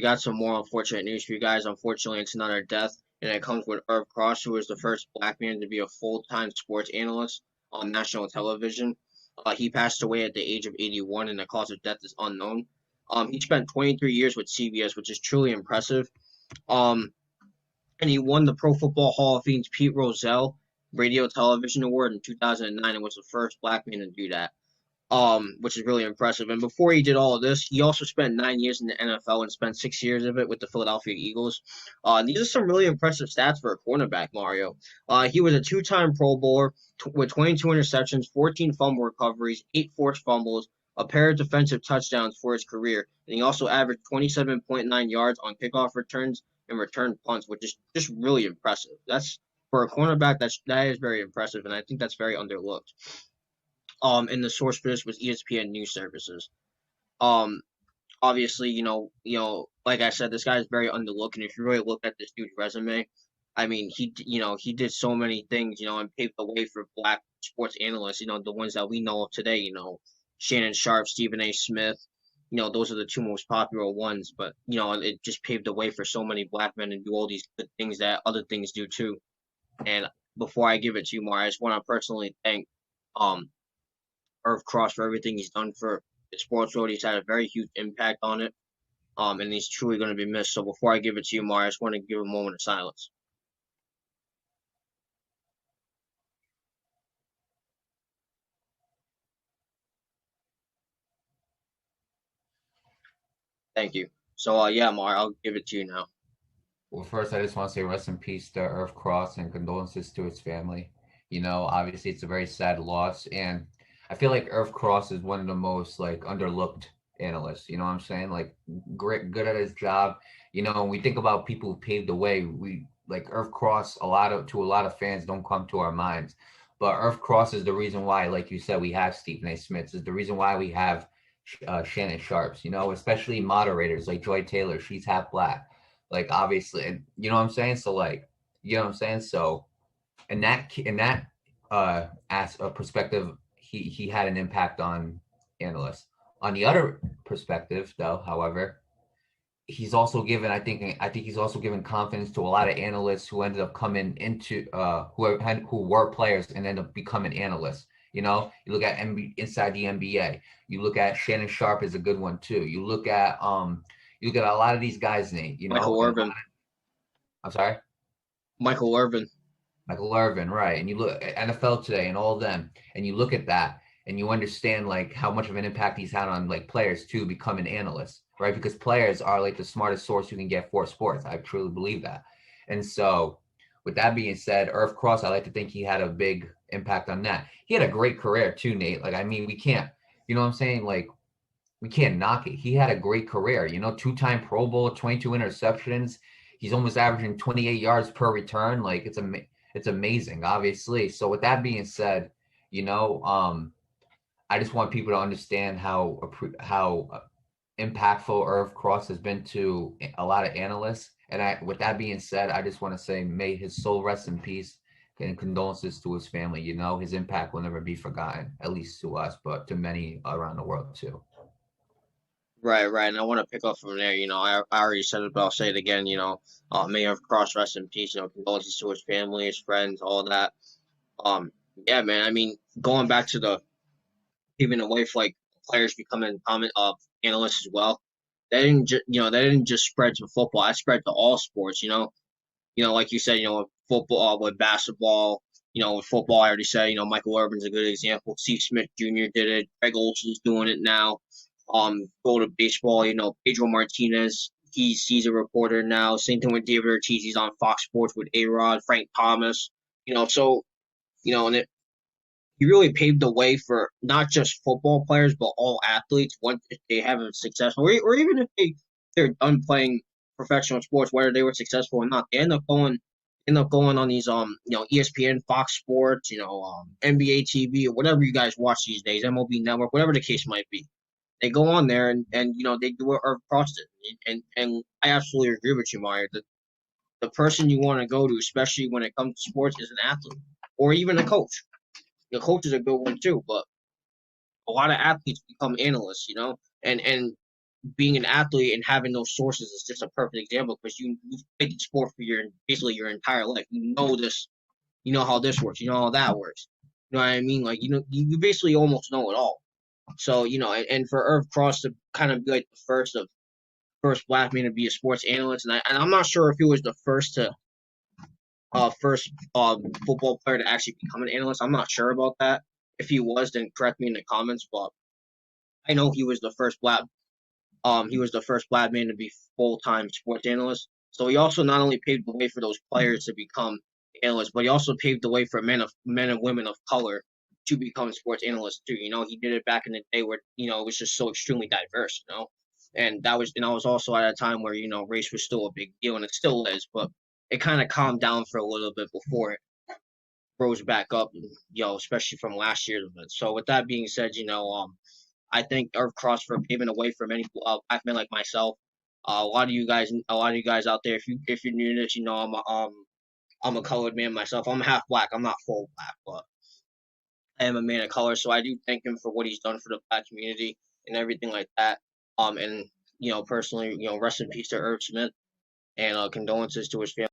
got some more unfortunate news for you guys. Unfortunately, it's another death, and it comes with Irv Cross, who was the first black man to be a full-time sports analyst on national television. He passed away at the age of 81, and the cause of death is unknown. He spent 23 years with CBS, which is truly impressive. Um, and he won the Pro Football Hall of Fame's Pete Rozelle Radio Television Award in 2009 and was the first black man to do that, which is really impressive. And before he did all of this, he also spent 9 years in the NFL and spent 6 years of it with the Philadelphia Eagles. These are some really impressive stats for a cornerback, Mario. He was a two-time Pro Bowler with 22 interceptions, 14 fumble recoveries, 8 forced fumbles, a pair of defensive touchdowns for his career, and he also averaged 27.9 yards on kickoff returns and return punts, which is just really impressive. That's for a cornerback. That is very impressive, and I think that's very underlooked. And the source for this was ESPN News Services. Um, Obviously, like I said, this guy is very underlooked, and if you really look at this dude's resume, I mean, he did so many things, and paved the way for black sports analysts, the ones that we know of today, Shannon Sharp, Stephen A. Smith, those are the two most popular ones, but it just paved the way for so many black men to do all these good things that other things do too. And before I give it to you, Mar, I just want to personally thank um Irv Cross for everything he's done for the sports world. He's had a very huge impact on it. And he's truly going to be missed. So before I give it to you, Mar, I just want to give a moment of silence. Thank you. So yeah, Mar, I'll give it to you now. Well, first, I just want to say rest in peace to Irv Cross and condolences to his family. Obviously, it's a very sad loss, and I feel like Irv Cross is one of the most like underlooked analysts. You know what I'm saying? Like, great, good at his job. When we think about people who paved the way, we like Irv Cross. A lot of fans don't come to our minds, but Irv Cross is the reason why, like you said, we have Stephen A. Smith. Is the reason why we have Shannon Sharps. Especially moderators like Joy Taylor. She's half black, like obviously, and you know what I'm saying. So like, you know what I'm saying. So in that as a perspective, he had an impact on analysts. On the other perspective, though, however, he's also given I think he's also given confidence to a lot of analysts who ended up coming into who were players and ended up becoming analysts. You look at inside the NBA. You look at Shannon Sharp is a good one too. You look at a lot of these guys' name. Michael And Irvin. I'm sorry. Michael Irvin. Michael Irvin, right? And you look at NFL today and all of them, and you look at that, and you understand like how much of an impact he's had on like players to become an analyst, right? Because players are like the smartest source you can get for sports. I truly believe that. And so, with that being said, Irv Cross, I like to think he had a big impact on that. He had a great career too, Nate. Like, I mean, we can't, you know what I'm saying? Like, we can't knock it. He had a great career, two-time Pro Bowl, 22 interceptions. He's almost averaging 28 yards per return. Like it's amazing, obviously. So with that being said, you know, um, I just want people to understand how impactful Irv Cross has been to a lot of analysts. And with that being said, I just want to say, may his soul rest in peace and condolences to his family. His impact will never be forgotten, at least to us, but to many around the world too. Right, right. And I want to pick up from there. I already said it, but I'll say it again. May Irv Cross rest in peace. Condolences to his family, his friends, all that. Um, yeah, man. I mean, going back to the paving the way for like players becoming comment analysts as well. That didn't just spread to football. That spread to all sports. Like you said, football, with basketball, with football, I already said, Michael Irvin's a good example. Steve Smith Jr. did it. Greg Olson's doing it now. Go to baseball, Pedro Martinez, he's a reporter now. Same thing with David Ortiz. He's on Fox Sports with A-Rod, Frank Thomas. So, and he really paved the way for not just football players, but all athletes once if they have a successful, or even if they're done playing professional sports, whether they were successful or not, they end up going on these ESPN, Fox Sports, NBA TV or whatever you guys watch these days, MLB Network, whatever the case might be. They go on there and they do what Irv Cross did, and I absolutely agree with you, Mario. The person you want to go to, especially when it comes to sports, is an athlete or even a coach. The coach is a good one too, but a lot of athletes become analysts, and being an athlete and having those sources is just a perfect example because you've played the sport for your basically your entire life. You know this, you know how this works, you know how that works. You know what I mean? Like you basically almost know it all. So and for Irv Cross to kind of be like the first black man to be a sports analyst, and I'm not sure if he was the first football player to actually become an analyst. I'm not sure about that. If he was, then correct me in the comments. But I know he was the first black man to be full time sports analyst. So he also not only paved the way for those players to become analysts, but he also paved the way for men and women of color to become sports analysts too. He did it back in the day where it was just so extremely diverse. And I was also at a time where race was still a big deal, and it still is, but it kind of calmed down for a little bit before it rose back up. Especially from last year's event. So with that being said, I thank Irv Cross for paving the way for many black men like myself. A lot of you guys out there, if you're new to this, I'm a colored man myself. I'm half black. I'm not full black, but I am a man of color. So I do thank him for what he's done for the black community and everything like that. And personally, rest in peace to Irv Smith and condolences to his family.